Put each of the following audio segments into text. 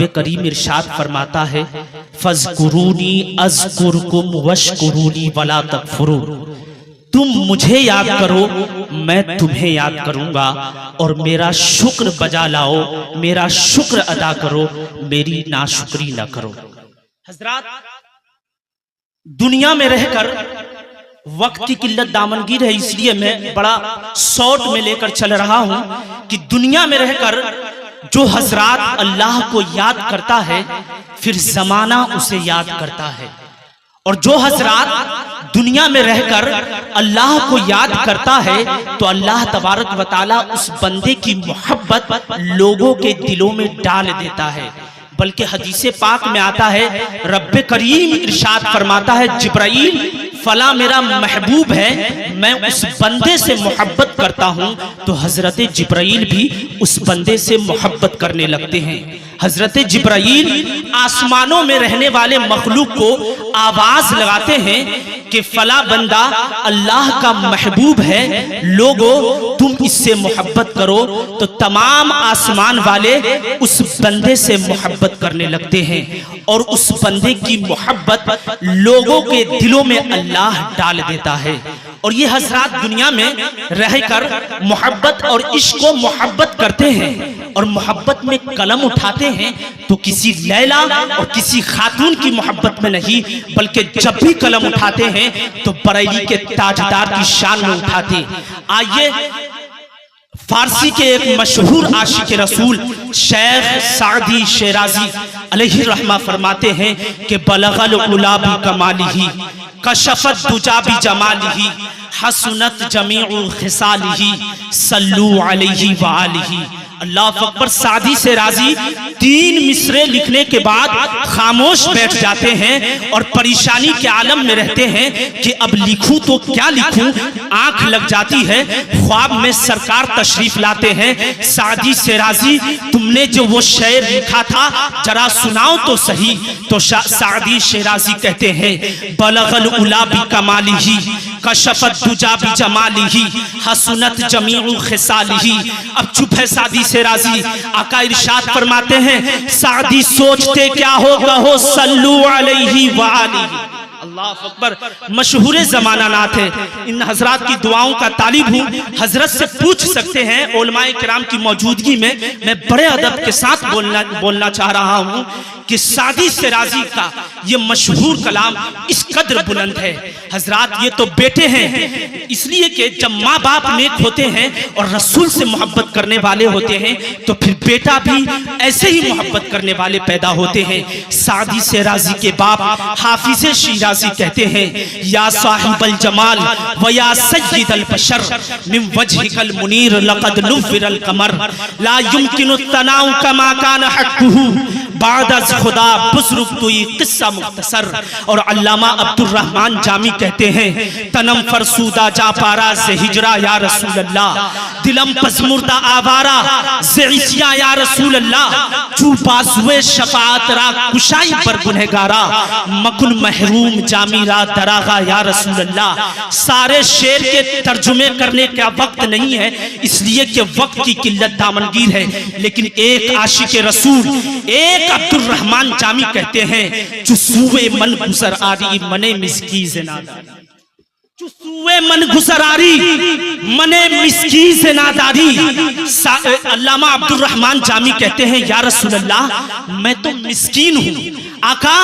रब्बे करीम इरशाद फरमाता है, फज़कुरूनी अज़कुरकुम वशकुरूनी वला तकफुरून, तुम मुझे याद करो मैं तुम्हें याद करूंगा और मेरा शुक्र बजा लाओ, मेरा शुक्र अदा करो, मेरी नाशुक्री न करो। हजरात, दुनिया में रहकर वक्त की किल्लत दामनगीर है, इसलिए मैं बड़ा शॉर्ट में लेकर चल रहा हूं कि दुनिया में रहकर जो हजरात अल्लाह को याद करता है फिर जमाना उसे याद करता है, और जो हजरात दुनिया में रहकर अल्लाह को याद करता है तो अल्लाह तबारक व तआला उस बंदे की मोहब्बत लोगों के दिलों में डाल देता है। बल्कि हदीसे पाक में आता है, रब्बे करीम इरशाद फरमाता है, जिब्राइल फला मेरा महबूब है, मैं उस बंदे से मोहब्बत करता हूं, तो हजरत जिब्राइल भी उस बंदे से मोहब्बत करने लगते हैं। हजरत जिब्राइल आसमानों में रहने वाले मखलूक को आवाज लगाते हैं कि फला बंदा अल्लाह का महबूब है, लोगों तुम इससे मोहब्बत करो, तो तमाम आसमान वाले उस बंदे से मोहब्बत करने लगते हैं और उस बंदे की मोहब्बत लोगों के दिलों में अल्लाह डाल देता है। और ये हजरात दुनिया में रहकर मोहब्बत और इश्क को मोहब्बत करते हैं और मोहब्बत में कलम उठाते हैं तो किसी लैला और किसी खातून की मोहब्बत में नहीं, बल्कि जब भी कलम उठाते हैं तो बरेली के ताजदार की शान में उठाते। आइए फारसी के एक मशहूर आशिक रसूल शेख सादी शेराजी अलैहि रहमा फरमाते हैं कि बलगल उलाबी कमालिही कशफत दुजाबी जमालिही हसनत जमीउ खिसालिही सल्लू अलैहि व आलिही। अल्लाह अकबर। सादी से राजी 3 मिसरे लिखने के बाद खामोश बैठ जाते हैं और परेशानी के आलम में रहते हैं कि अब लिखूं तो क्या लिखूं, आंख लग जाती है। ख्वाब में सरकार तशरीफ लाते हैं, सादी से राजी तुमने जो वो शेर लिखा था जरा सुनाओ तो सही। तो सादी शेराजी कहते हैं बलगल उला बी कमालिही कशफत दुजा बी जमालिही हसनत जमीउ खिसालिही। अब चुप है सादी शेराजी। आका इरशाद फरमाते हैं सादी सोचते क्या होगा हो सल्लू अलैहि व आलिही। अल्लाह अकबर। मशहूर जमाना नात है। इन हजरात की दुआओं का तालिब हूँ। हजरत से पूछ सकते हैं उलमाए किराम की मौजूदगी में। मैं बड़े अदब के साथ बोलना चाह रहा हूँ कि सादी शेराजी का ये मशहूर कलाम इस कदर बुलंद है। हजरात ये तो बेटे हैं, इसलिए कि जब माँ बाप नेक होते हैं और रसूल से मोहब्बत करने वाले होते हैं तो फिर बेटा भी ऐसे ही मोहब्बत करने वाले पैदा होते हैं। सादी शेराजी के बाप हाफिज शिराजी कहते हैं या साहिबल जमाल व या सय्यिदल बशर मिन वजहिकल मुनीर लक़द नुव्विरल कमर ला युमकिनु तनाउ कमा कान हक़्क़ुहु बाद अज़ खुदा बुज़ुर्ग तुई किस्सा मुख्तसर। और अल्लामा अब्दुर रहमान जामी कहते हैं तनम फरसूदा जा पारा से हिजरा या रसूल अल्लाह दिलम पसमुर्दा आवारा से इसिया या रसूल अल्लाह चू बाजुए शफाअत रा कुशाई पर गुनहगारा मकुन महरूम जामी रा दरागा या रसूल अल्लाह। सारे शेर के तर्जुमे करने का वक्त नहीं है, इसलिए कि वक्त की किल्लत दामनगीर है। लेकिन एक आशिक रसूल एक अब्दुर रहमान जामी कहते हैं चुसूए मन गुजर आरी मने मिस्की से नादारी। चुसूए मन गुजर आरी मने मिस्की से नादारी। अल्लामा अब्दुर रहमान जामी कहते हैं या रसूल अल्लाह मैं तो मिस्कीन हूँ, आका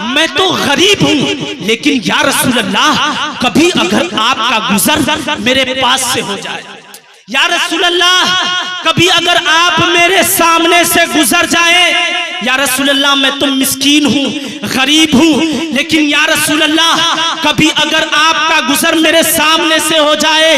मैं तो गरीब हूँ, लेकिन या रसूल अल्लाह कभी अगर आपका गुजर मेरे पास से हो जाए, या रसूल अल्लाह कभी अगर आप मेरे सामने से गुजर जाए, या रसूल अल्लाह मैं तो मिस्कीन हूँ, गरीब हूँ, लेकिन या रसूल अल्लाह कभी अगर आपका गुजर मेरे सामने से हो जाए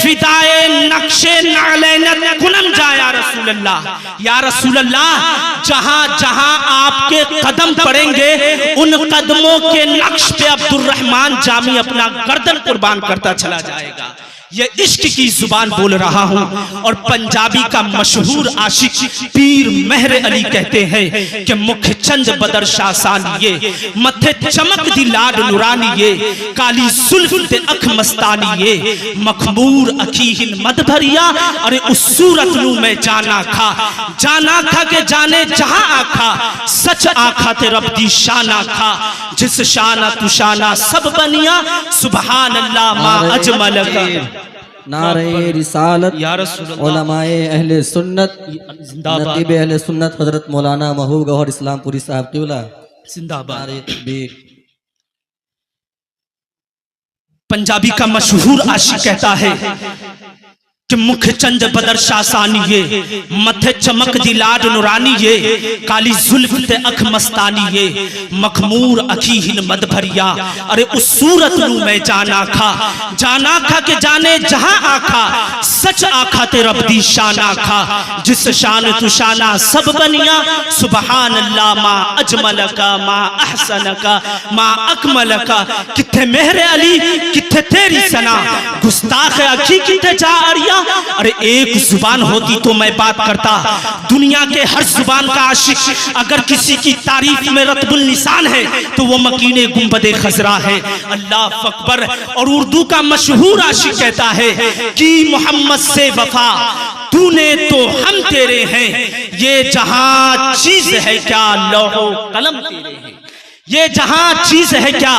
फिदाए नक्शे नालैनत कुनम जाए या रसूल अल्लाह। या रसूल अल्लाह जहाँ जहाँ आपके कदम पड़ेंगे उन कदमों के नक्श पे अब्दुर रहमान जामी अपना गर्दन कुर्बान करता चला जाएगा। ये इश्क की जुबान बोल रहा हूँ। और पंजाबी का मशहूर आशिक पीर मेहर अली कहते हैं कि मुख चंद बदर शासानिये, मथे चमक दी लाड नुरानिये, काली सुल्फ ते अख मस्तानिये, मखमूर अखी हिन मद भरिया, अरे उस सूरत नू मैं जाना खा के जाने जहां आखा, सच आखा ते रब दी शाना खा, जिस शाना तू शाना सब बनिया, सुबहान अल्लाह मा अजमल का। नारे रिसालत या रसूल अल्लाह, उलमाए अहले सुन्नत, जिंदाबाद, नकीब अहले सुन्नत हजरत मौलाना महबूब गौहर इस्लामपुरी साहब क़िबला जिंदाबाद। नारे तकबीर। पंजाबी का मशहूर आशिक कहता है कि मुख चंद बदर शासानिये, मथे चमक दी लाड नुरानिये, काली जुल्फ ते अख मस्तानिये, मखमूर अखी हिन मद भरिया, अरे उस सूरत नू मैं जाना खा के जाने जहां आखा, सच आखा ते रब दी शाना खा, जिस शान तू शाना सब बनिया, सुबहान अल्लाह मा अजमल का, मा अहसन का, मा अकमल का। किथे मेहर अली, किथे तेरी सना, गुस्ताख अखी किथे जा अरिया। अरे एक जुबान होती तो मैं बात करता, दुनिया के हर जुबान का आशिक अगर किसी की तारीफ में रतबुल निशान है तो वो मकीने गुंबदे खजरा है। अल्लाह अकबर। और उर्दू का मशहूर आशिक कहता है कि मोहम्मद से वफा तूने तो हम तेरे हैं, ये जहां चीज है क्या लौहो कलम तेरे हैं, ये जहां चीज है क्या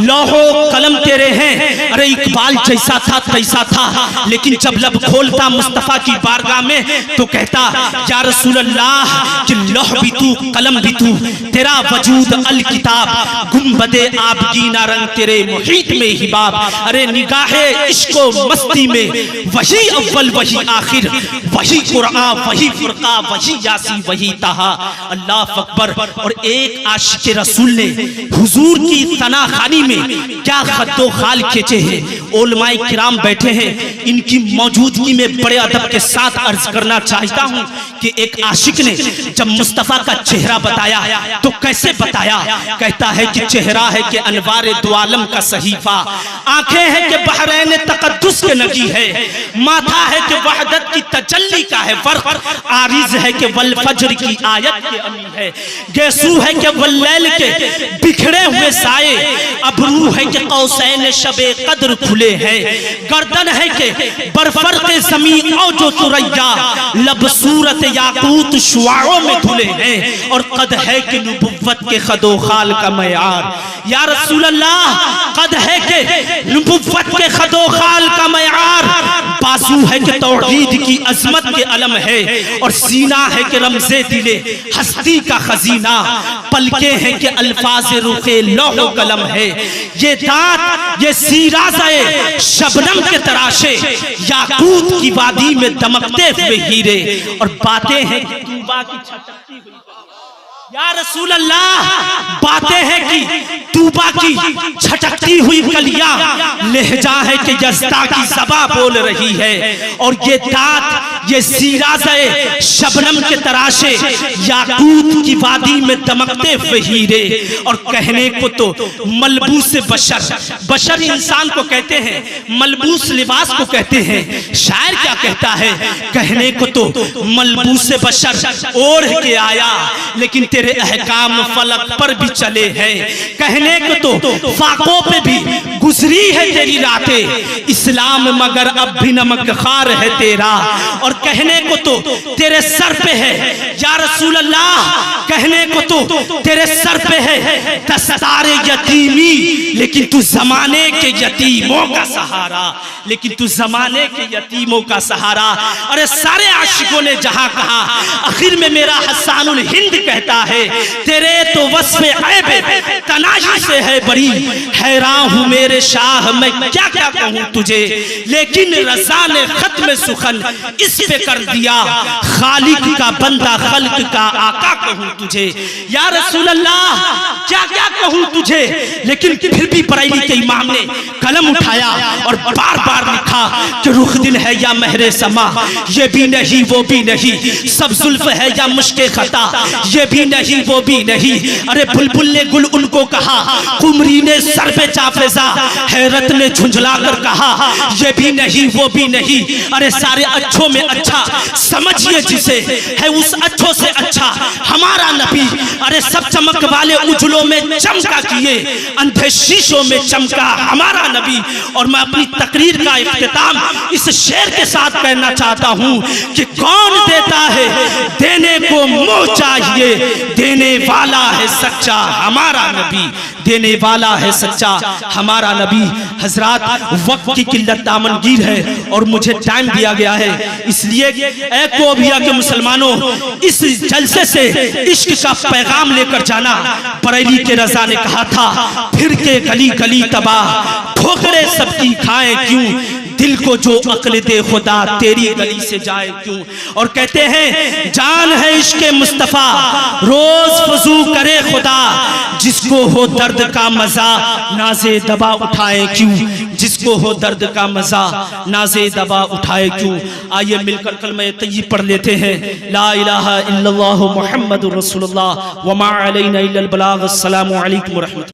लौहो कलम तेरे हैं। अरे इकबाल जैसा था तैसा था, लेकिन जब लब खोलता मुस्तफा की बारगाह में तो कहता या रसूल अल्लाह कि लौह भी तू कलम भी तू, तेरा वजूद अल किताब, गुंबदे आबगीना रंग तेरे मुहीत में हिबाब। अरे निगाहे इश्को मस्ती में वही अव्वल वही आखिर, वही कुरान वही फुरका वही यासी वही तहा। अल्लाह अकबर। और एक आशिक रसूल हुजूर की तनाखानी में क्या खद्दो खाल खींचे हैं, उलमाए किराम बैठे हैं, इनकी मौजूदगी में बड़े अदब के साथ अर्ज करना चाहता हूं कि एक आशिक ने जब मुस्तफा का चेहरा बताया तो कैसे बताया। कहता है कि चेहरा है कि अनवारे दो आलम का सहीफा, आंखें हैं कि बहरैन तकद्दुस के नगी है, माथा है कि वहदत की तजल्ली का है फर्क, आरिज है कि वल फज्र की आयत के अमी है, गेसू है कि वल्लैल के बिखरे हुए साए, अबरू है कि कौसैन शबे कद्र खुले हैं, गर्दन है कि बरफर के ज़मीन और जो तुरैया, लब सूरत याकूत शुआओं में धुले हैं, और कद है कि नबुव्वत के खदो खाल का मयार। या रसूल अल्लाह, कद है कि नबुव्वत के खदो खाल का मयार, बाजू है कि तौहीद की अजमत के अलम है, और सीना है कि रमज़े दिले हस्ती का खजीना, पलके हैं कि अल्फाज रुखे लौह कलम है, ये दांत ये सीराज़े शबनम के तराशे, याकूत की वादी में दमकते हुए हीरे, और बातें हैं कि तूबा की छटकती हुई। या रसूल अल्लाह, बातें हैं कि तूबा की छटकती हुई कलियां, लहजा है कि यज़दा की ज़बा बोल रही है, और ये दांत ये सीराज़े शबनम के तराशे, याकूत की वादी में दमकते हुए हीरे। और कहने को तो मलबूस बशर, बशर इंसान को कहते हैं, मलबूस लिबास को कहते हैं। शायर क्या कहता है, कहने को तो मलबूस बशर ओढ़ के आया, लेकिन तेरे अहकाम फलक पर भी चले हैं। कहने को तो फाकों पे भी गुजरी है तेरी रातें, इस्लाम मगर अब भी नमक खार है तेरा। और कहने को तो तेरे सर पे है या रसूल अल्लाह, कहने को तो तेरे सर पे है दस्तारे यतीमी, लेकिन तू जमाने के यतीमों का सहारा, लेकिन तू जमाने के यतीमों का सहारा। अरे सारे आशिकों ने जहां कहा, आखिर में मेरा हस्सानुल हिंद कहता है, तेरे तो वस्फ़े ऐब तनाही से है बड़ी, हैरान हूँ मेरे शाह मैं क्या क्या कहूँ तुझे, लेकिन रज़ा ने खत्म सुखन इस पे कर दिया, खालिक का बंदा खल्क का आका कहूँ तुझे। या रसूल अल्लाह, क्या क्या कहूं तुझे, लेकिन फिर भी बरेली के इमाम ने कलम उठाया और बार बार लिखा कि रुख दिल है या महरे समा, ये भी नहीं वो भी नहीं, सब जुल्फ है या मुश्के खता, ये भी नहीं वो भी नहीं। अरे बुलबुल ने गुल उनको कहा, कुमरी ने सर पे चाफेजा, हैरत ने झुंझला कर कहा ये भी नहीं वो भी नहीं। अरे सारे अच्छों में अच्छा समझिए जिसे, है उस अच्छों से अच्छा हमारा नबी। अरे सब चमक वाले उजलों में चमका किए, अंधे शीशों में चमका हमारा नबी। और मैं अपनी तकरीर का इख्तिताम इस शेर के साथ कहना चाहता हूं कि कौन देता है देने को मुंह चाहिए, देने वाला है सच्चा हमारा नबी, देने वाला है सच्चा हमारा नबी। हजरात, वक्त की किल्लत दामनगीर है और मुझे टाइम दिया गया है, इसलिए कोबिया के मुसलमानों, इस जलसे से इश्क का पैगाम लेकर जाना। बरेली के रजा ने कहा था, फिर के गली गली तबाह, ठोकरे सबकी खाएं क्यों, दिल को जो अक्ल दे खुदा तेरी गली से जाए क्यों। और कहते हैं जान है इश्क मुस्तफा, रोज फजू करे खुदा, जिसको हो दर्द का मजा नाजे दबा उठाए क्यों, जिसको हो दर्द का मजा नाजे दबा उठाए क्यों। आइए मिलकर कलमा तय्यब पढ़ लेते हैं, ला इलाहा इल्लल्लाह मुहम्मदुर रसूलुल्लाह व मा अलैना इल्लल बलाग। अस्सलामु अलैकुम व रहमतुल्लाह।